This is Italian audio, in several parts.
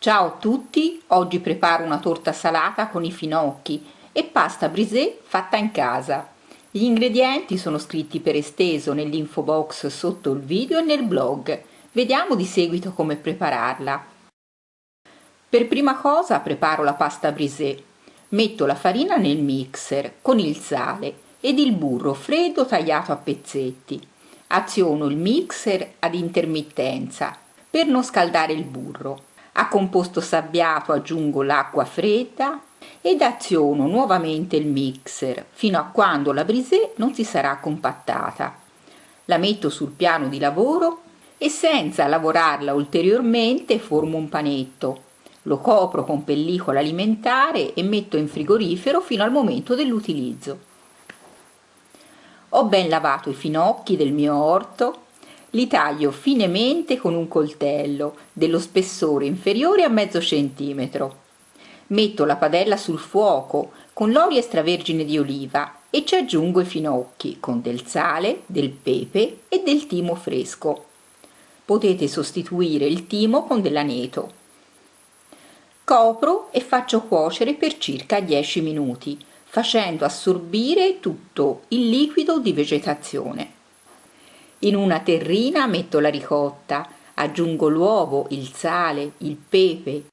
Ciao a tutti, oggi preparo una torta salata con i finocchi e pasta brisée fatta in casa. Gli ingredienti sono scritti per esteso nell'info box sotto il video e nel blog. Vediamo di seguito come prepararla. Per prima cosa preparo la pasta brisée. Metto la farina nel mixer con il sale ed il burro freddo tagliato a pezzetti. Aziono il mixer ad intermittenza per non scaldare il burro. A composto sabbiato aggiungo l'acqua fredda ed aziono nuovamente il mixer fino a quando la brisée non si sarà compattata. La metto sul piano di lavoro e senza lavorarla ulteriormente formo un panetto. Lo copro con pellicola alimentare e metto in frigorifero fino al momento dell'utilizzo. Ho ben lavato i finocchi del mio orto. Li taglio finemente con un coltello dello spessore inferiore a mezzo centimetro. Metto la padella sul fuoco con l'olio extravergine di oliva e ci aggiungo i finocchi con del sale, del pepe e del timo fresco. Potete sostituire il timo con dell'aneto. Copro e faccio cuocere per circa 10 minuti, facendo assorbire tutto il liquido di vegetazione. In una terrina metto la ricotta, aggiungo l'uovo, il sale, il pepe,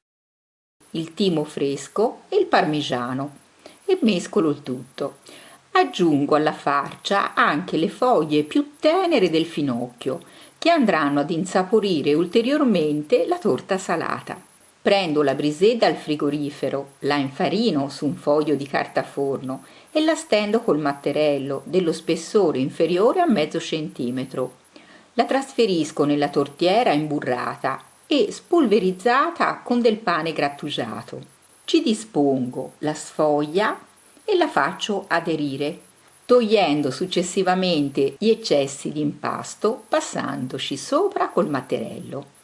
il timo fresco e il parmigiano e mescolo il tutto. Aggiungo alla farcia anche le foglie più tenere del finocchio che andranno ad insaporire ulteriormente la torta salata. Prendo la brisée dal frigorifero, la infarino su un foglio di carta forno e la stendo col matterello dello spessore inferiore a mezzo centimetro. La trasferisco nella tortiera imburrata e spolverizzata con del pane grattugiato. Ci dispongo la sfoglia e la faccio aderire, togliendo successivamente gli eccessi di impasto passandoci sopra col matterello.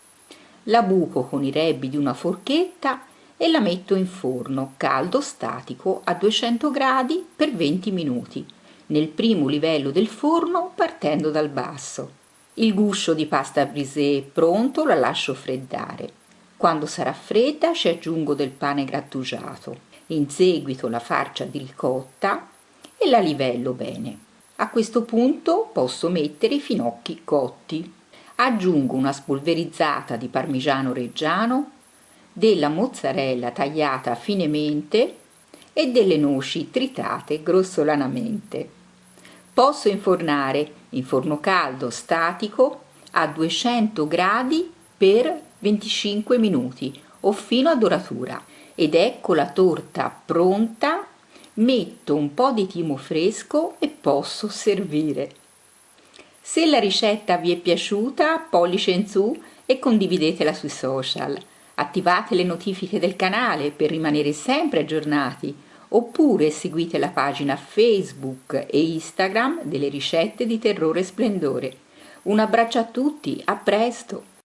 La buco con i rebbi di una forchetta e la metto in forno caldo statico a 200 gradi per 20 minuti, nel primo livello del forno partendo dal basso. Il guscio di pasta brisée pronto la lascio freddare. Quando sarà fredda ci aggiungo del pane grattugiato, in seguito la farcia di ricotta e la livello bene. A questo punto posso mettere i finocchi cotti. Aggiungo una spolverizzata di parmigiano reggiano, della mozzarella tagliata finemente e delle noci tritate grossolanamente. Posso infornare in forno caldo statico a 200 gradi per 25 minuti o fino a doratura. Ed ecco la torta pronta. Metto un po' di timo fresco e posso servire. Se la ricetta vi è piaciuta, pollice in su e condividetela sui social. Attivate le notifiche del canale per rimanere sempre aggiornati, oppure seguite la pagina Facebook e Instagram delle ricette di Terrore e Splendore. Un abbraccio a tutti, a presto!